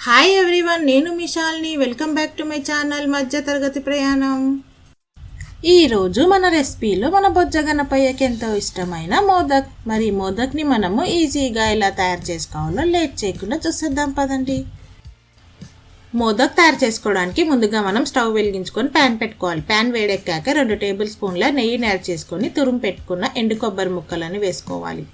Hi everyone, నేను మిషాల్ని. Welcome back to my channel మధ్యతరగతి ప్రయాణం. ఈరోజు మన రెసిపీలో మన బొజ్జ గణపయ్యకి ఎంతో ఇష్టమైన మోదక్. మరి మోదక్ని మనము ఈజీగా ఎలా తయారు చేసుకోవాలో లేట్ చేయకుండా చూసేద్దాం పదండి. మోదక్ తయారు చేసుకోవడానికి ముందుగా మనం స్టవ్ వెలిగించుకొని ప్యాన్ పెట్టుకోవాలి. ప్యాన్ వేడెక్కాక 2 టేబుల్ స్పూన్ల నెయ్యిని యాడ్ చేసుకొని తురుము పెట్టుకున్న ఎండు కొబ్బరి ముక్కలను వేసుకోవాలి.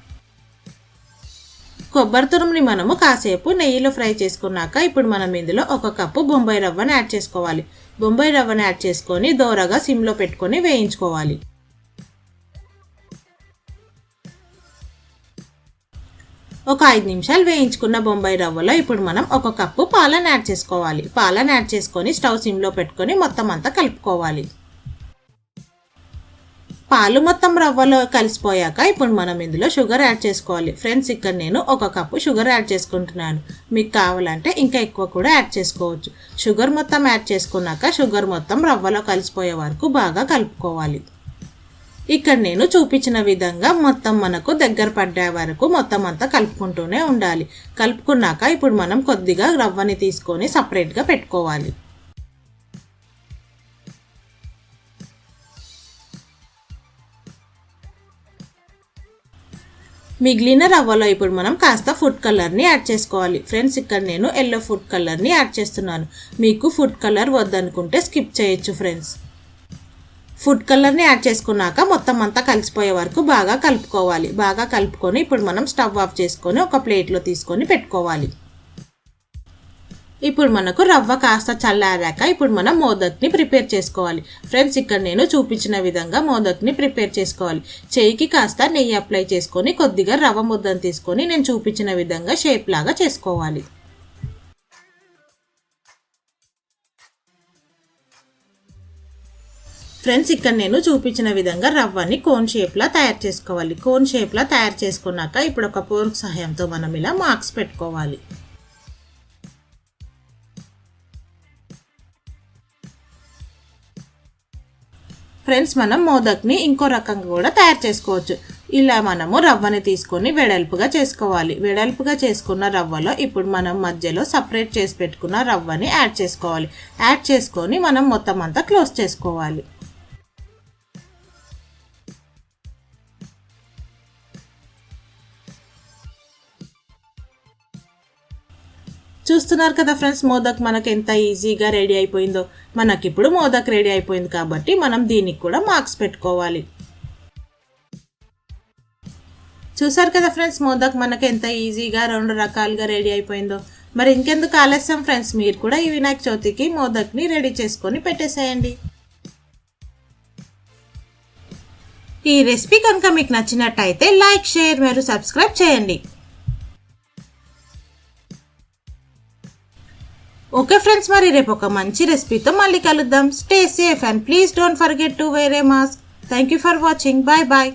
కొబ్బరి తురుముని మనము కాసేపు నెయ్యిలో ఫ్రై చేసుకున్నాక ఇప్పుడు మనం ఇందులో 1 కప్పు బొంబాయి రవ్వను యాడ్ చేసుకోవాలి. బొంబాయి రవ్వను యాడ్ చేసుకొని దోరగా సిమ్లో పెట్టుకొని వేయించుకోవాలి. ఒక 5 నిమిషాలు వేయించుకున్న బొంబాయి రవ్వలో ఇప్పుడు మనం 1 కప్పు పాలను యాడ్ చేసుకోవాలి. పాలను యాడ్ చేసుకొని స్టవ్ సిమ్లో పెట్టుకొని మొత్తం అంతా కలుపుకోవాలి. పాలు మొత్తం రవ్వలో కలిసిపోయాక ఇప్పుడు మనం ఇందులో షుగర్ యాడ్ చేసుకోవాలి. ఫ్రెండ్స్, ఇక్కడ నేను 1 కప్పు షుగర్ యాడ్ చేసుకుంటున్నాను. మీకు కావాలంటే ఇంకా ఎక్కువ కూడా యాడ్ చేసుకోవచ్చు. షుగర్ మొత్తం యాడ్ చేసుకున్నాక షుగర్ మొత్తం రవ్వలో కలిసిపోయే వరకు బాగా కలుపుకోవాలి. ఇక్కడ నేను చూపించిన విధంగా మొత్తం మనకు దగ్గర పడ్డే వరకు మొత్తం అంతా కలుపుకుంటూనే ఉండాలి. కలుపుకున్నాక ఇప్పుడు మనం కొద్దిగా రవ్వని తీసుకొని సపరేట్గా పెట్టుకోవాలి. మిగిలిన రవ్వలో ఇప్పుడు మనం కాస్త ఫుడ్ కలర్ని యాడ్ చేసుకోవాలి. ఫ్రెండ్స్, ఇక్కడ నేను ఎల్లో ఫుడ్ కలర్ని యాడ్ చేస్తున్నాను. మీకు ఫుడ్ కలర్ వద్దనుకుంటే స్కిప్ చేయొచ్చు. ఫ్రెండ్స్, ఫుడ్ కలర్ని యాడ్ చేసుకున్నాక మొత్తం అంతా కలిసిపోయే వరకు బాగా కలుపుకోవాలి. బాగా కలుపుకొని ఇప్పుడు మనం స్టవ్ ఆఫ్ చేసుకొని ఒక ప్లేట్లో తీసుకొని పెట్టుకోవాలి. ఇప్పుడు మనకు రవ్వ కాస్త చల్లారాక ఇప్పుడు మనం మోదక్ని ప్రిపేర్ చేసుకోవాలి. ఫ్రెండ్స్, ఇక్కడ నేను చూపించిన విధంగా మోదక్ని ప్రిపేర్ చేసుకోవాలి. చేయికి కాస్త నెయ్యి అప్లై చేసుకొని కొద్దిగా రవ్వ ముద్దను తీసుకొని నేను చూపించిన విధంగా షేప్ లాగా చేసుకోవాలి. ఫ్రెండ్స్, ఇక్కడ నేను చూపించిన విధంగా రవ్వని కోన్ షేప్లా తయారు చేసుకోవాలి. కోన్ షేప్లా తయారు చేసుకున్నాక ఇప్పుడు ఒక ఫోర్క్ సహాయంతో మనం ఇలా మార్క్స్ పెట్టుకోవాలి. ఫ్రెండ్స్, మనం మోదక్ని ఇంకో రకంగా కూడా తయారు చేసుకోవచ్చు. ఇలా మనము రవ్వని తీసుకొని వెడల్పుగా చేసుకోవాలి. వెడల్పుగా చేసుకున్న రవ్వలో ఇప్పుడు మనం మధ్యలో సపరేట్ చేసి పెట్టుకున్న రవ్వని యాడ్ చేసుకోవాలి. యాడ్ చేసుకొని మనం మొత్తం అంతా క్లోజ్ చేసుకోవాలి. చూస్తున్నారు కదా ఫ్రెండ్స్, మోదక్ మనకు ఎంత ఈజీగా రెడీ అయిపోయిందో. మనకిప్పుడు మోదక్ రెడీ అయిపోయింది కాబట్టి మనం దీనికి కూడా మార్క్స్ పెట్టుకోవాలి. చూసారు కదా ఫ్రెండ్స్, మోదక్ మనకు ఎంత ఈజీగా 2 రకాలుగా రెడీ అయిపోయిందో. మరి ఇంకెందుకు ఆలస్యం ఫ్రెండ్స్, మీరు కూడా ఈ వినాయక చవితికి మోదక్ని రెడీ చేసుకొని పెట్టేసేయండి. ఈ రెసిపీ కనుక మీకు నచ్చినట్టయితే లైక్, షేర్ మరియు సబ్స్క్రైబ్ చేయండి. ఓకే ఫ్రెండ్స్, మరి రేపు ఒక మంచి రెసిపీతో మళ్ళీ కలుద్దాం. Stay safe and please don't forget to wear a mask. Thank you for watching. Bye bye.